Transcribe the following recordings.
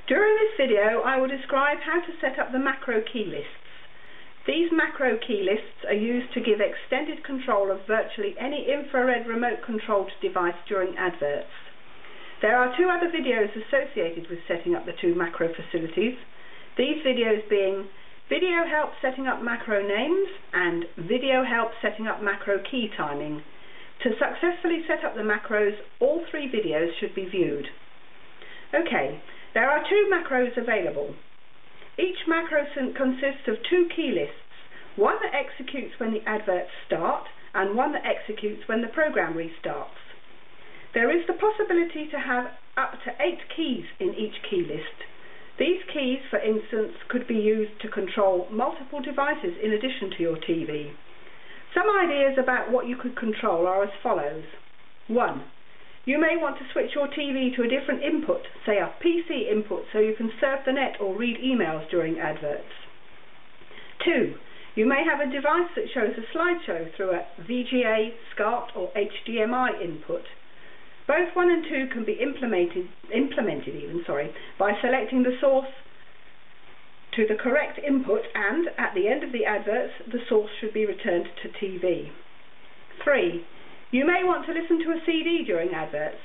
During this video I will describe how to set up the macro key lists. These macro key lists are used to give extended control of virtually any infrared remote controlled device during adverts. There are two other videos associated with setting up the two macro facilities, these videos being Video Help Setting Up Macro Names and Video Help Setting Up Macro Key Timing. To successfully set up the macros, all three videos should be viewed. Okay, there are two macros available. Each macro consists of two key lists, one that executes when the adverts start and one that executes when the program restarts. There is the possibility to have up to 8 keys in each key list. These keys, for instance, could be used to control multiple devices in addition to your TV. Some ideas about what you could control are as follows. 1. You may want to switch your TV to a different input, say a PC input, so you can surf the net or read emails during adverts. 2. You may have a device that shows a slideshow through a VGA, SCART or HDMI input. Both 1 and 2 can be implemented by selecting the source to the correct input and, at the end of the adverts, the source should be returned to TV. 3. You may want to listen to a CD during adverts.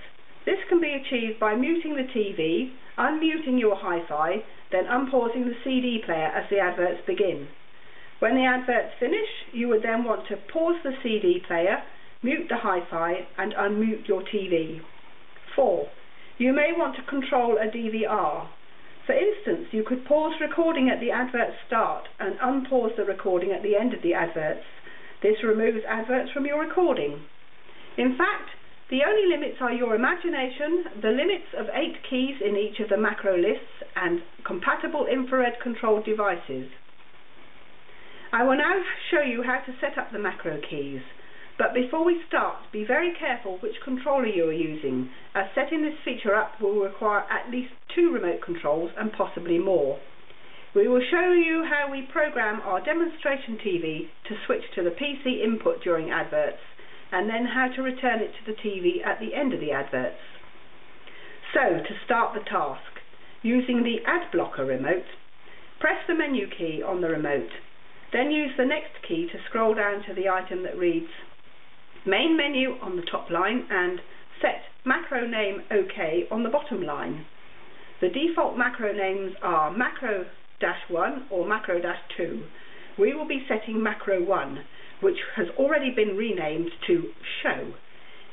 This can be achieved by muting the TV, unmuting your hi-fi, then unpausing the CD player as the adverts begin. When the adverts finish, you would then want to pause the CD player, mute the hi-fi and unmute your TV. 4. You may want to control a DVR. For instance, you could pause recording at the advert start and unpause the recording at the end of the adverts. This removes adverts from your recording. In fact, the only limits are your imagination, the limits of 8 keys in each of the macro lists, and compatible infrared controlled devices. I will now show you how to set up the macro keys. But before we start, be very careful which controller you are using, as setting this feature up will require at least 2 remote controls and possibly more. We will show you how we program our demonstration TV to switch to the PC input during adverts, and then how to return it to the TV at the end of the adverts. So, to start the task, using the Ad Blocker remote, press the menu key on the remote, then use the next key to scroll down to the item that reads Main Menu on the top line and Set Macro Name OK on the bottom line. The default macro names are Macro-1 or Macro-2. We will be setting Macro 1, which has already been renamed to Show.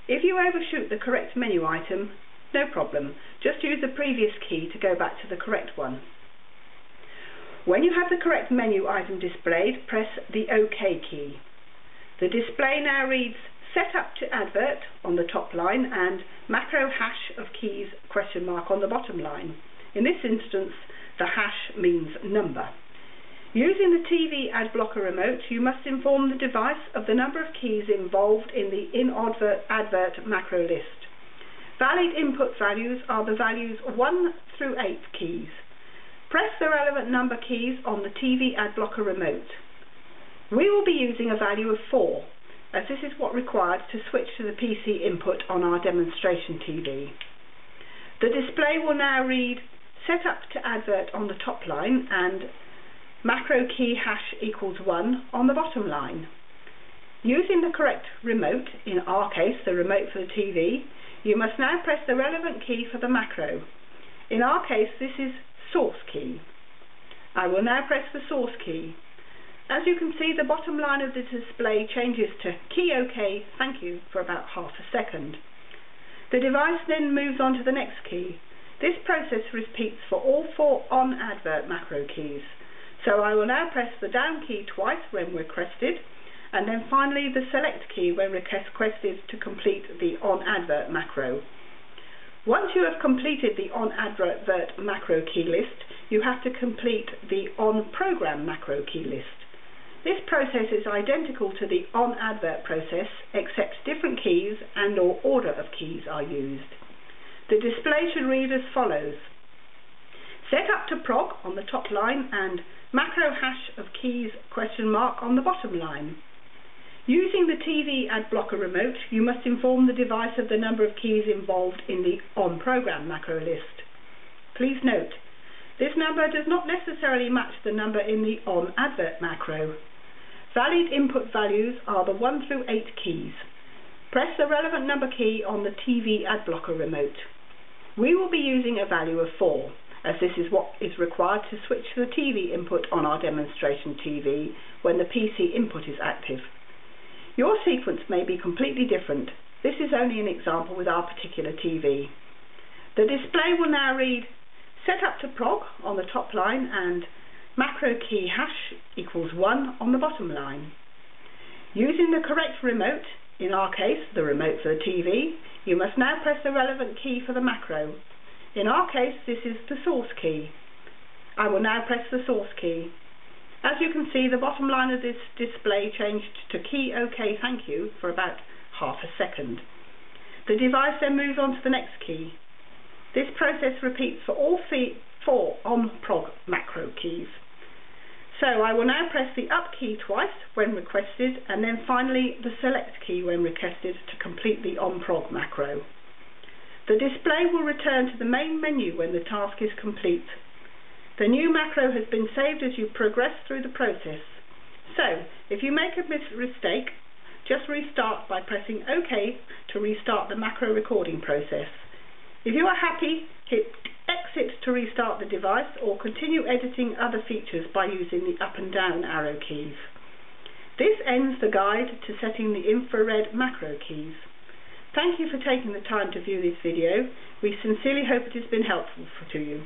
If you overshoot the correct menu item, no problem, just use the previous key to go back to the correct one. When you have the correct menu item displayed, press the OK key. The display now reads Set Up to Advert on the top line and Macro Hash of Keys ? On the bottom line. In this instance, the hash means number. Using the TV Ad Blocker remote, you must inform the device of the number of keys involved in the in-advert macro list. Valid input values are the values 1 through 8 keys. Press the relevant number keys on the TV Ad Blocker remote. We will be using a value of 4, as this is what required to switch to the PC input on our demonstration TV. The display will now read Set Up to Advert on the top line and Macro Key Hash = 1 on the bottom line. Using the correct remote, in our case the remote for the TV, you must now press the relevant key for the macro. In our case this is Source key. I will now press the Source key. As you can see, the bottom line of the display changes to Key OK, thank you, for about half a second. The device then moves on to the next key. This process repeats for all 4 on-advert macro keys. So I will now press the down key twice when requested, and then finally the select key when requested to complete the on-advert macro. Once you have completed the on-advert macro key list, you have to complete the on-program macro key list. This process is identical to the on-advert process, except different keys and or order of keys are used. The display should read as follows. Set Up to Prog on the top line and Macro Hash of Keys ? On the bottom line. Using the TV Ad Blocker remote, you must inform the device of the number of keys involved in the on-program macro list. Please note, This number does not necessarily match the number in the ON advert macro. Valid input values are the 1 through 8 keys. Press the relevant number key on the TV ad blocker remote. We will be using a value of 4, as this is what is required to switch to the TV input on our demonstration TV when the PC input is active. Your sequence may be completely different. This is only an example with our particular TV. The display will now read set up to prog on the top line and macro key hash equals 1 on the bottom line. Using the correct remote, in our case the remote for the TV, you must now press the relevant key for the macro. In our case this is the source key. I will now press the source key. As you can see, the bottom line of this display changed to key OK thank you for about half a second. The device then moves on to the next key. This process repeats for all 4 on-prog macro keys. So I will now press the up key twice when requested, and then finally the select key when requested to complete the on-prog macro. The display will return to the main menu when the task is complete. The new macro has been saved as you progress through the process. So, if you make a mistake, just restart by pressing OK to restart the macro recording process. If you are happy, hit Exit to restart the device or continue editing other features by using the up and down arrow keys. This ends the guide to setting the infrared macro keys. Thank you for taking the time to view this video. We sincerely hope it has been helpful to you.